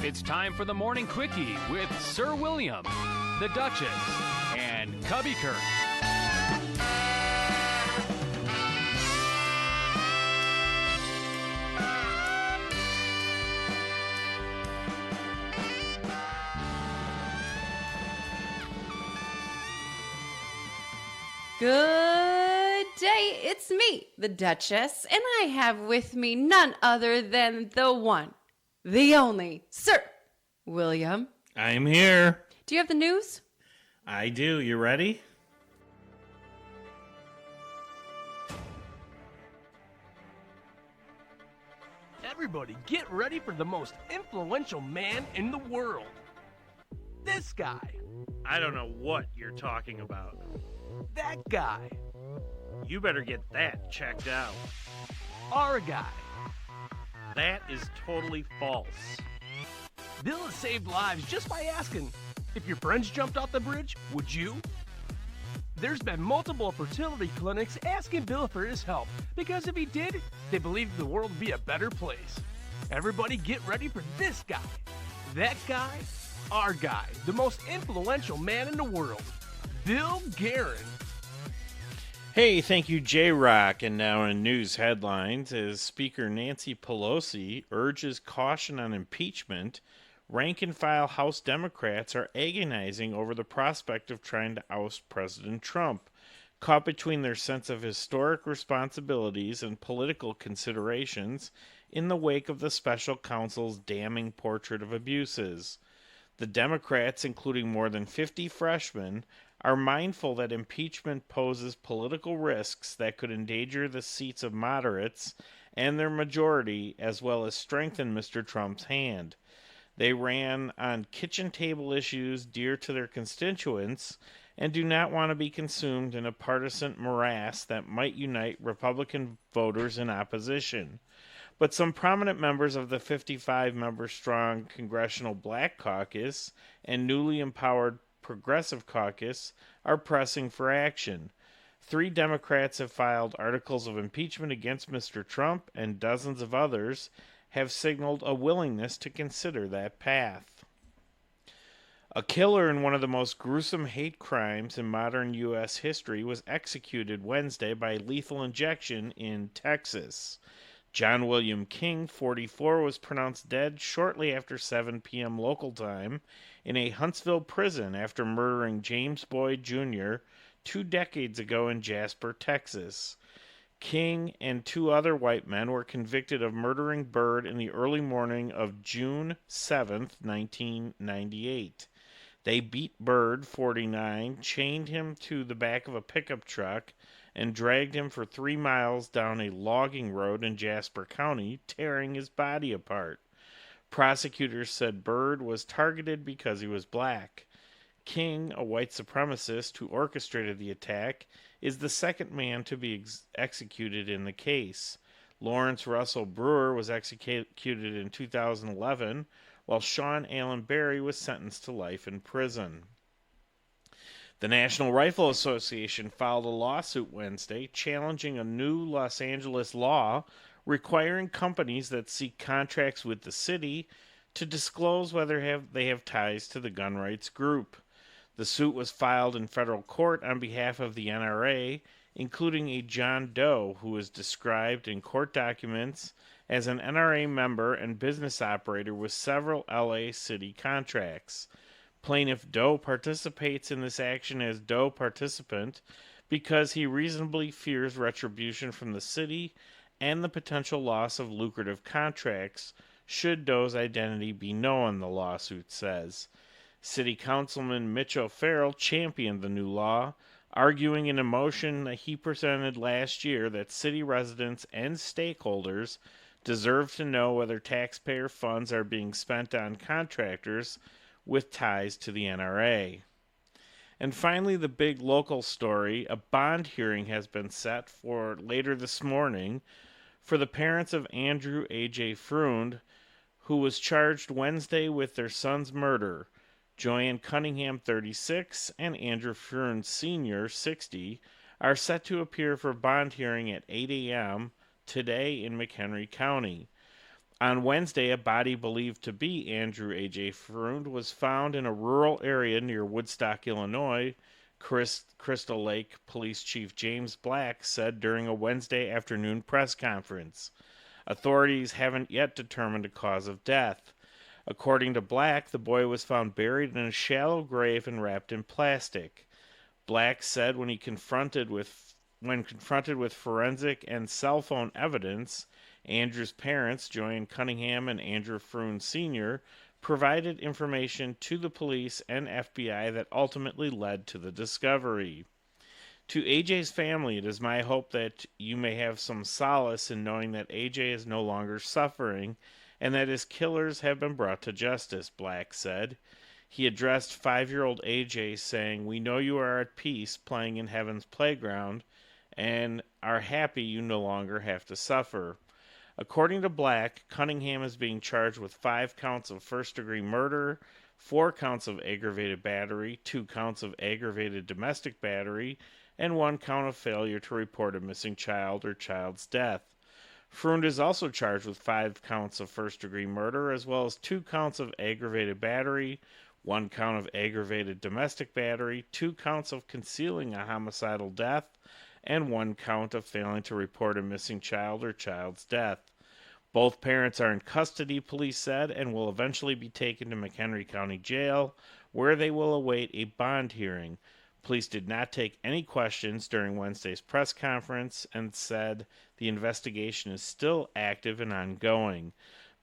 It's time for the Morning Quickie with Sir William, the Duchess, and Cubby Kirk. Good day, it's me, the Duchess, and I have with me none other than the one, the only, Sir William. I'm here. Do you have the news? I do. You ready? Everybody get ready for the most influential man in the world. This guy. I don't know what you're talking about. That guy. You better get that checked out. Our guy. That is totally false. Bill has saved lives just by asking, if your friends jumped off the bridge, would you? There's been multiple fertility clinics asking Bill for his help, because if he did, they believe the world would be a better place. Everybody get ready for this guy. That guy, our guy, the most influential man in the world, Bill Guerin. Hey, thank you, J-Rock. And now in news headlines, as Speaker Nancy Pelosi urges caution on impeachment, rank-and-file House Democrats are agonizing over the prospect of trying to oust President Trump, caught between their sense of historic responsibilities and political considerations in the wake of the special counsel's damning portrait of abuses. The Democrats, including more than 50 freshmen, are mindful that impeachment poses political risks that could endanger the seats of moderates and their majority, as well as strengthen Mr. Trump's hand. They ran on kitchen table issues dear to their constituents and do not want to be consumed in a partisan morass that might unite Republican voters in opposition. But some prominent members of the 55-member-strong Congressional Black Caucus and newly empowered Progressive Caucus are pressing for action. 3 Democrats have filed articles of impeachment against Mr. Trump, and dozens of others have signaled a willingness to consider that path. A killer in one of the most gruesome hate crimes in modern U.S. history was executed Wednesday by lethal injection in Texas. John William King, 44, was pronounced dead shortly after 7 p.m. local time in a Huntsville prison after murdering James Boyd Jr. 2 decades ago in Jasper, Texas. King and 2 other white men were convicted of murdering Byrd in the early morning of June 7, 1998. They beat Byrd, 49, chained him to the back of a pickup truck, and dragged him for 3 miles down a logging road in Jasper County, tearing his body apart. Prosecutors said Byrd was targeted because he was black. King, a white supremacist who orchestrated the attack, is the second man to be executed in the case. Lawrence Russell Brewer was executed in 2011, while Sean Allen Berry was sentenced to life in prison. The National Rifle Association filed a lawsuit Wednesday challenging a new Los Angeles law requiring companies that seek contracts with the city to disclose whether they have ties to the gun rights group. The suit was filed in federal court on behalf of the NRA, including a John Doe who was described in court documents as an NRA member and business operator with several LA city contracts. Plaintiff Doe participates in this action as Doe participant because he reasonably fears retribution from the city and the potential loss of lucrative contracts should Doe's identity be known, the lawsuit says. City Councilman Mitch O'Farrell championed the new law, arguing in a motion that he presented last year that city residents and stakeholders deserve to know whether taxpayer funds are being spent on contractors with ties to the NRA. And finally, the big local story, a bond hearing has been set for later this morning for the parents of Andrew AJ Freund, who was charged Wednesday with their son's murder. Joanne Cunningham, 36, and Andrew Freund Sr., 60, are set to appear for bond hearing at 8 a.m. today in McHenry County. On Wednesday, a body believed to be Andrew AJ Freund was found in a rural area near Woodstock, Illinois, Crystal Lake Police Chief James Black said during a Wednesday afternoon press conference. Authorities haven't yet determined a cause of death. According to Black, the boy was found buried in a shallow grave and wrapped in plastic. Black said when confronted with forensic and cell phone evidence, Andrew's parents, Joanne Cunningham and Andrew Freund Sr., provided information to the police and FBI that ultimately led to the discovery. To AJ's family, it is my hope that you may have some solace in knowing that AJ is no longer suffering and that his killers have been brought to justice, Black said. He addressed 5-year-old AJ saying, "We know you are at peace playing in heaven's playground and are happy you no longer have to suffer." According to Black, Cunningham is being charged with 5 counts of first-degree murder, 4 counts of aggravated battery, 2 counts of aggravated domestic battery, and 1 count of failure to report a missing child or child's death. Freund is also charged with 5 counts of first-degree murder, as well as 2 counts of aggravated battery, 1 count of aggravated domestic battery, 2 counts of concealing a homicidal death, and 1 count of failing to report a missing child or child's death. Both parents are in custody, police said, and will eventually be taken to McHenry County Jail, where they will await a bond hearing. Police did not take any questions during Wednesday's press conference and said the investigation is still active and ongoing.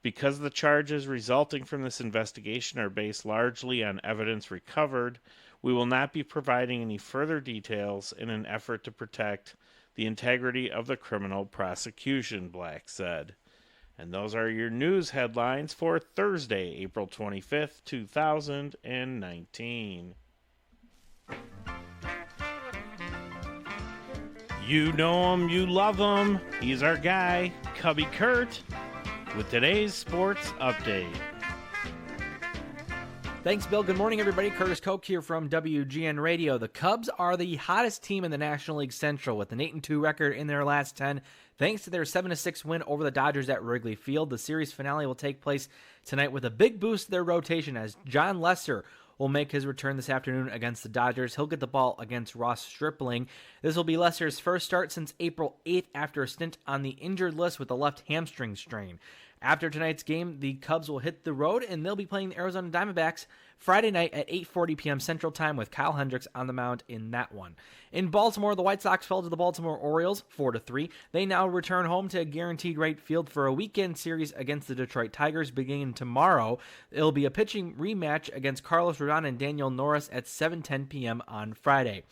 Because the charges resulting from this investigation are based largely on evidence recovered, we will not be providing any further details in an effort to protect the integrity of the criminal prosecution, Black said. And those are your news headlines for Thursday, April 25th, 2019. You know him, you love him. He's our guy, Cubby Kurt, with today's sports update. Thanks, Bill. Good morning, everybody. Curtis Koch here from WGN Radio. The Cubs are the hottest team in the National League Central with an 8-2 record in their last 10. Thanks to their 7-6 win over the Dodgers at Wrigley Field, the series finale will take place tonight with a big boost to their rotation as John Lesser will make his return this afternoon against the Dodgers. He'll get the ball against Ross Stripling. This will be Lesser's first start since April 8th after a stint on the injured list with a left hamstring strain. After tonight's game, the Cubs will hit the road, and they'll be playing the Arizona Diamondbacks Friday night at 8:40 p.m. Central Time with Kyle Hendricks on the mound in that one. In Baltimore, the White Sox fell to the Baltimore Orioles 4-3. They now return home to Guaranteed Rate Field for a weekend series against the Detroit Tigers beginning tomorrow. It'll be a pitching rematch against Carlos Rodon and Daniel Norris at 7:10 p.m. on Friday.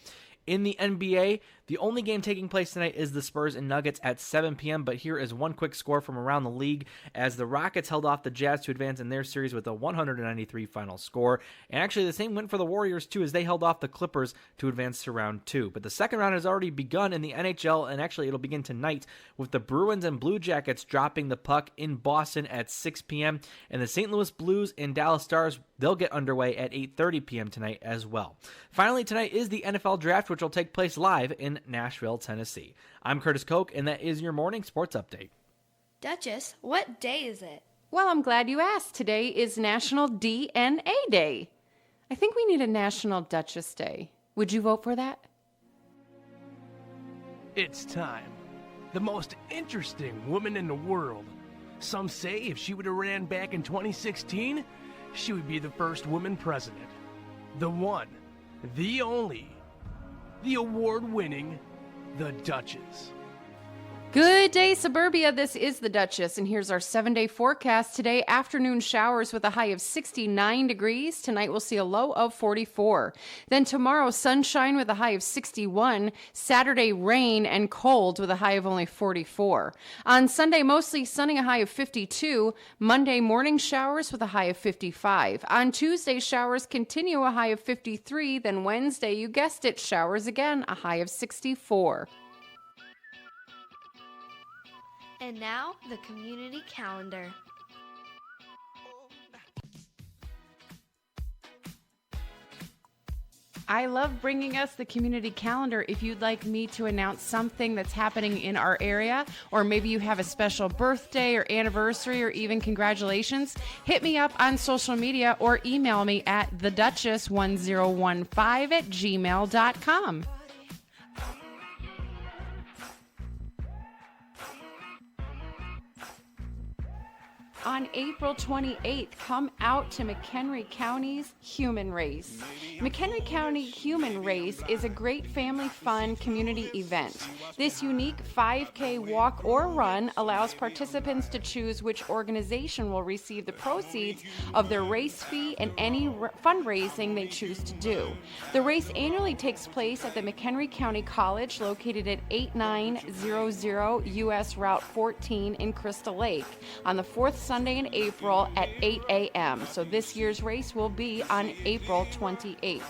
In the NBA, the only game taking place tonight is the Spurs and Nuggets at 7 p.m., but here is one quick score from around the league as the Rockets held off the Jazz to advance in their series with a 193 final score. And actually, the same went for the Warriors, too, as they held off the Clippers to advance to round 2. But the second round has already begun in the NHL, and actually it'll begin tonight with the Bruins and Blue Jackets dropping the puck in Boston at 6 p.m., and the St. Louis Blues and Dallas Stars, they'll get underway at 8:30 p.m. tonight as well. Finally, tonight is the NFL Draft, which will take place live in Nashville, Tennessee. I'm Curtis Koch, and that is your morning sports update. Duchess, what day is it? Well, I'm glad you asked. Today is National DNA Day. I think we need a National Duchess Day. Would you vote for that? It's time. The most interesting woman in the world. Some say if she would have ran back in 2016, she would be the first woman president. The one, the only, the award-winning, the Duchess. Good day, Suburbia. This is the Duchess, and here's our 7-day forecast. Today, afternoon showers with a high of 69 degrees. Tonight, we'll see a low of 44. Then tomorrow, sunshine with a high of 61. Saturday, rain and cold with a high of only 44. On Sunday, mostly sunny, a high of 52. Monday, morning showers with a high of 55. On Tuesday, showers continue, a high of 53. Then Wednesday, you guessed it, showers again, a high of 64. And now, the community calendar. I love bringing us the community calendar. If you'd like me to announce something that's happening in our area, or maybe you have a special birthday or anniversary or even congratulations, hit me up on social media or email me at theduchess1015@gmail.com. On April 28th, come out to McHenry County's Human Race. McHenry County Human Race is a great family fun community event. This unique 5K walk or run allows participants to choose which organization will receive the proceeds of their race fee and any fundraising they choose to do. The race annually takes place at the McHenry County College located at 8900 US Route 14 in Crystal Lake on the fourth Sunday in April at 8 a.m. So this year's race will be on April 28th.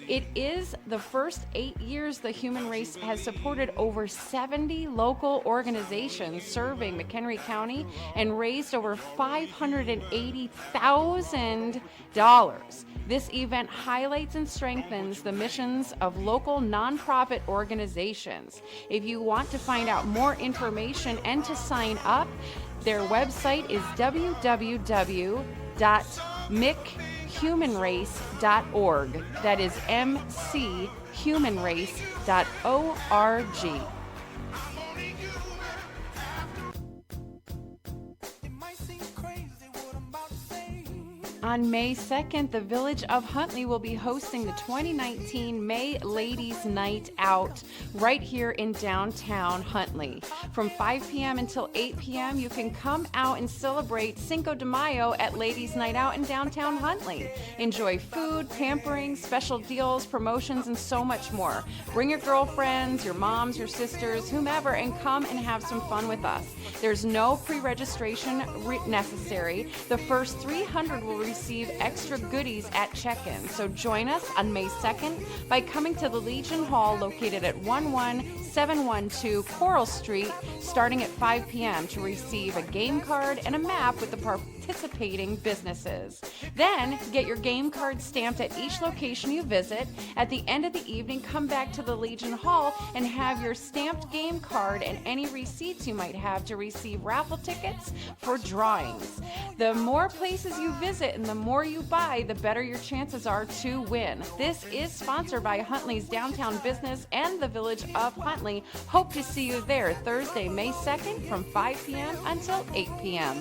It is the first 8 years the Human Race has supported over 70 local organizations serving McHenry County and raised over $580,000. This event highlights and strengthens the missions of local nonprofit organizations. If you want to find out more information and to sign up, their website is www.mchumanrace.org. That is mchumanrace.org. On May 2nd, the Village of Huntley will be hosting the 2019 May Ladies Night Out right here in downtown Huntley. From 5 p.m. until 8 p.m., you can come out and celebrate Cinco de Mayo at Ladies Night Out in downtown Huntley. Enjoy food, pampering, special deals, promotions, and so much more. Bring your girlfriends, your moms, your sisters, whomever, and come and have some fun with us. There's no pre-registration necessary. The first 300 will receive extra goodies at check-in. So join us on May 2nd by coming to the Legion Hall located at 11712 Coral Street starting at 5 p.m. to receive a game card and a map with the participating businesses. Then get your game card stamped at each location you visit. At the end of the evening, come back to the Legion Hall and have your stamped game card and any receipts you might have to receive raffle tickets for drawings. The more places you visit and the more you buy, the better your chances are to win. This is sponsored by Huntley's Downtown Business and the Village of Huntley. Hope to see you there Thursday, May 2nd from 5 p.m. until 8 p.m.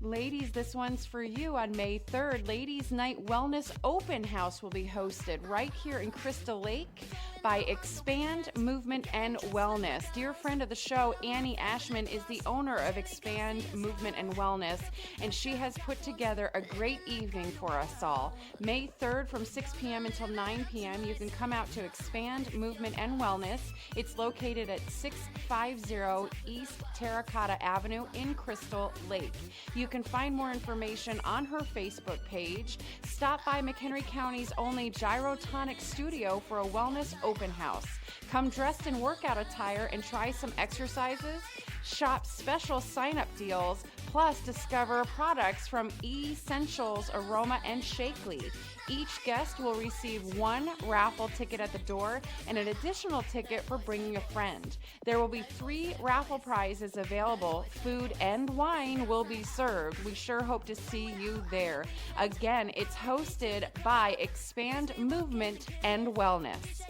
Ladies, this one's for you. On May 3rd, Ladies Night Wellness Open House will be hosted right here in Crystal Lake by Expand Movement and Wellness. Dear friend of the show, Annie Ashman, is the owner of Expand Movement and Wellness, and she has put together a great evening for us all. May 3rd from 6 p.m. until 9 p.m., you can come out to Expand Movement and Wellness. It's located at 650 East Terracotta Avenue in Crystal Lake. You can find more information on her Facebook page. Stop by McHenry County's only Gyrotonic Studio for a wellness open house. Come dressed in workout attire and try some exercises. Shop special sign-up deals, plus discover products from Essentials Aroma and Shakely. Each guest will receive one raffle ticket at the door and an additional ticket for bringing a friend. There will be 3 raffle prizes available. Food and wine will be served. We sure hope to see you there. Again, it's hosted by Expand Movement and Wellness.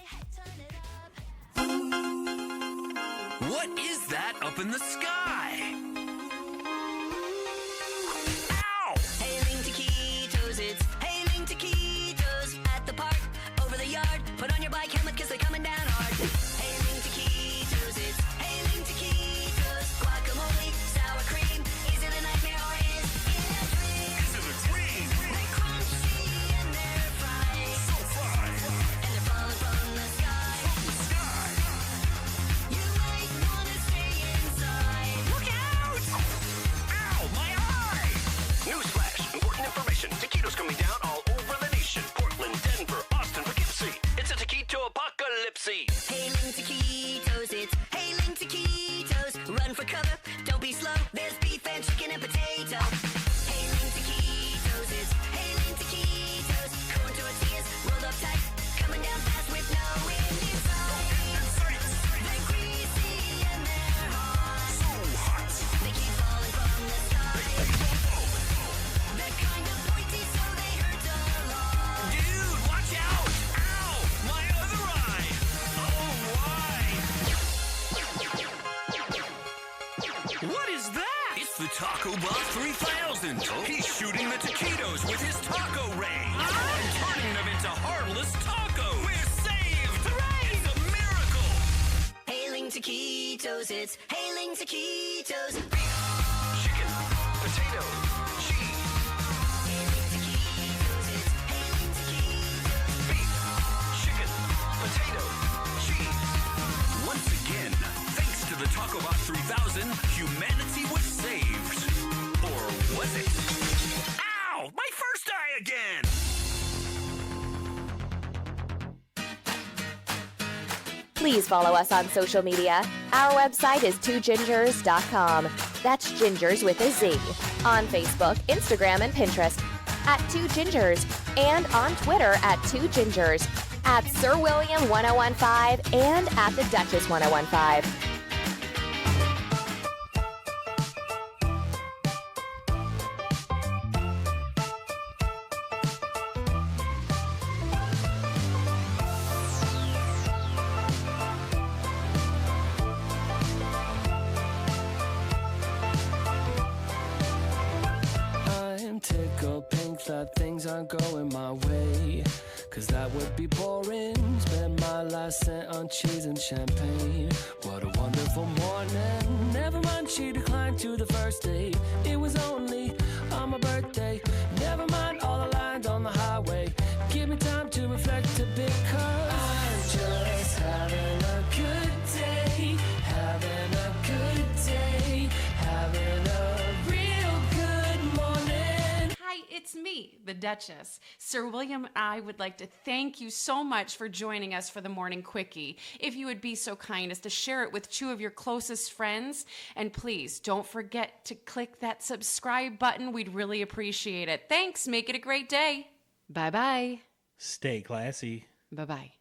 What is that up in the sky? Ow! Hailing taquitos, it's hailing taquitos at the park, over the yard. Put on your bike helmet, 'cause they're coming down hard. Hailing taquitos, it's hailing taquitos. Guacamole, sour cream. Is it a nightmare or is it a dream? Is it a dream? They're crunchy and they're fried. So fried. And they're falling from the sky. From the sky. You might wanna stay inside. Look out! Ow, my eye! Newsflash, important information. Taquitos coming down all over the nation. Portland, Denver, Austin, Poughkeepsie. It's a taquito apocalypse. Hailing taquitos, it's hailing taquitos. Run for cover, don't be slow. There's beef and chicken and potato. Hailing taquitos, it's hailing taquitos. the Taco Bot 3000. He's shooting the taquitos with his taco ray and turning them into harmless tacos. We're saved! Hooray! It's a miracle! Hailing taquitos, it's hailing taquitos. Beef, chicken, potato, cheese. Hailing taquitos, it's hailing taquitos. Beef, chicken, potato, cheese. Once again, thanks to the Taco Bot 3000, humanity was saved. Or was it? Ow! My first eye again! Please follow us on social media. Our website is twogingers.com. That's gingers with a Z. On Facebook, Instagram, and Pinterest at Two Gingers, and on Twitter at Two Gingers, at Sir William 1015, and at the Duchess 1015. I'm tickled pink that things aren't going my way, 'cause that would be boring. Spend my last cent on cheese and champagne. What a wonderful morning. Never mind, she declined to the first date. It was only on my birthday. Never mind all the lines on the highway. Give me time to reflect a bit, 'cause I'm just having a good day. Having a good day. Having a real good morning. Hi, it's me, the Duchess. Sir William and I would like to thank you so much for joining us for the Morning Quickie. If you would be so kind as to share it with 2 of your closest friends, and please don't forget to click that subscribe button. We'd really appreciate it. Thanks. Make it a great day. Bye-bye. Stay classy. Bye-bye.